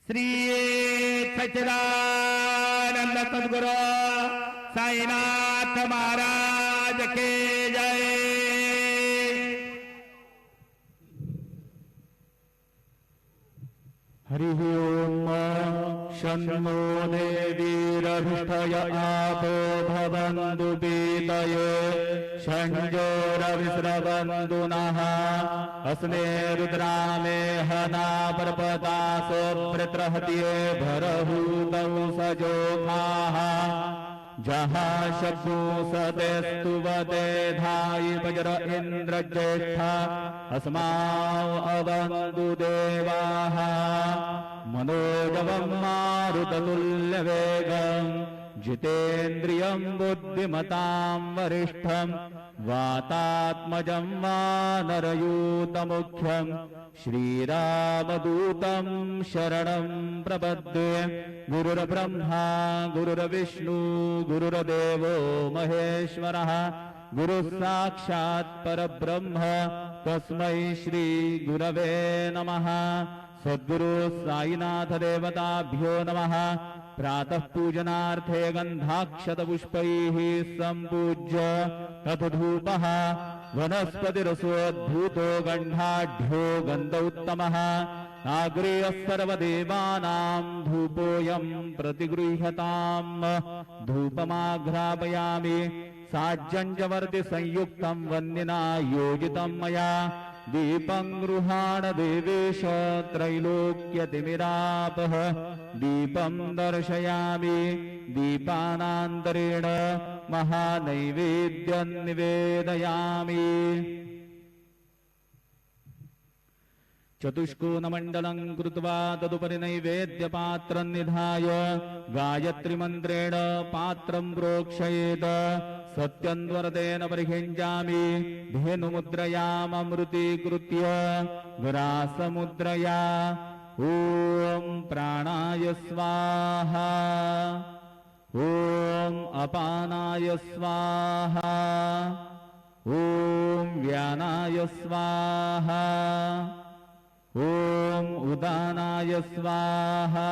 श्री सच्चिदानंद सद्गुरु साईनाथ महाराज के जय। हरि ओम शन्नो देवीरभिष्टय आपो भवन्तु पीतये शञ्जोरविस्रवन्तु नः अस्मे रुद्रामे हना पर्वतासो प्रत्रहत्ये भरहूतौ सजोखाः जहाँ शब्दो सदेस्तु वदे धायि वज्र इंद्र ज्येष्ठा अस्माव अवन्तु देवाः मनोजवं मारुततुल्य वेगं जितेन्द्रियं बुद्धिमतां वरिष्ठं वातात्मजं वानरयूतमुख्यं श्रीरामदूतं शरणं प्रपद्ये। गुरुर्ब्रह्मा गुरुर्विष्णु गुरुर्देवो महेश्वरः गुरुः साक्षात् परब्रह्म तस्मै श्री गुरवे नमः। सद्गुरु साईनाथ देवताभ्यो नमः। प्रातः पूजनार्थे गन्धाक्षतपुष्पैः सम्पूज्य तथधूपः वनस्पतिरसोद्भूतो गन्धाढ्यो गन्ध उत्तमः आग्रेयः सर्वदेवानां धूपोऽयं प्रतिगृह्यताम्। धूपमाघ्रापयामि साज्जञ्जवर्ति संयुक्तं वह्निना योजितं मया दीपं गृहाण देवेश त्रैलोक्यतिमिरापः दीपं दर्शयामि दीपानान्तरेण महानैवेद्यं निवेदयामि। चतुष्कोणमण्डलं कृत्वा तदुपरि नैवेद्यपात्रं निधाय गायत्रीमन्त्रेण पात्रं प्रोक्षयेत्। सत्यन्वरतेन परिहिञ्जामि धेनुमुद्रयाममृतीकृत्य ग्रासमुद्रया ॐ प्राणाय स्वाहा ॐ अपानाय स्वाहा ॐ व्यानाय स्वाहा ॐ उदानाय स्वाहा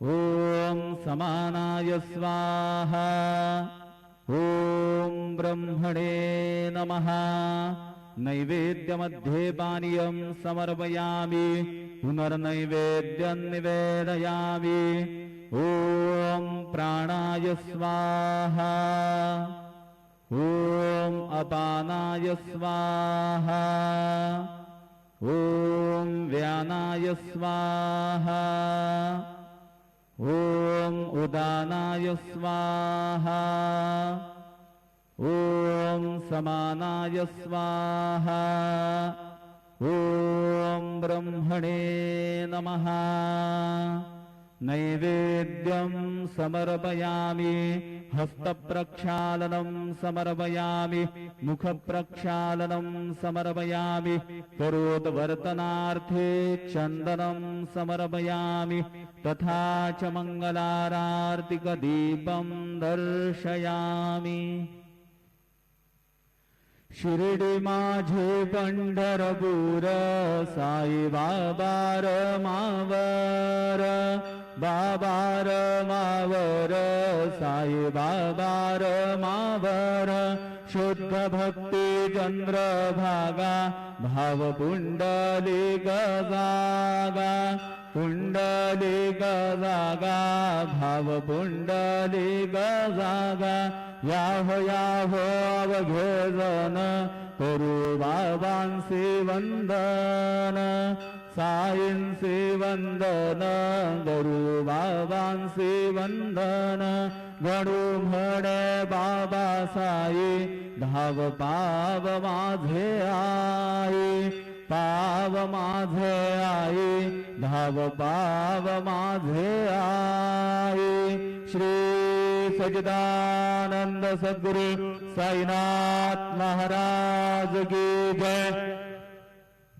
ॐ समानाय स्वाहा ॐ ब्रह्मणे नमः। नैवेद्यमध्ये पानीयं समर्पयामि पुनर्नैवेद्यं निवेदयामि। ॐ प्राणाय स्वाहा ॐ अपानाय स्वाहा ॐ व्यानाय स्वाहा ॐ उदानाय स्वाहा ॐ समानाय स्वाहा ॐ ब्रह्मणे नमः। नैवेद्यं समर्पयामि हस्तप्रक्षालनं समर्पयामि मुखप्रक्षालनं समर्पयामि करोद्वर्तनार्थे चन्दनं समर्पयामि तथा च मङ्गलारार्तिकदीपं दर्शयामि। शिर्डी माझे पंढरपूर साई बाबार मावर बाबार मावर साई बाबार मावर शुद्ध भक्ती चंद्रभागा भाव पुंडलिक जागा पुंडलिक जागा भाव पुंडलिक जागा याहो याहो अवघे जन करू बाबांसी वंदन साईंसी वंदन करू बाबांसी वंदन गणू म्हणे बाबा साई धाव पाव माझे आई पाव माझे आई धाव पाव माझे आई। श्री सच्चिदानंद सद्गुरु साईनाथ महाराज की जय।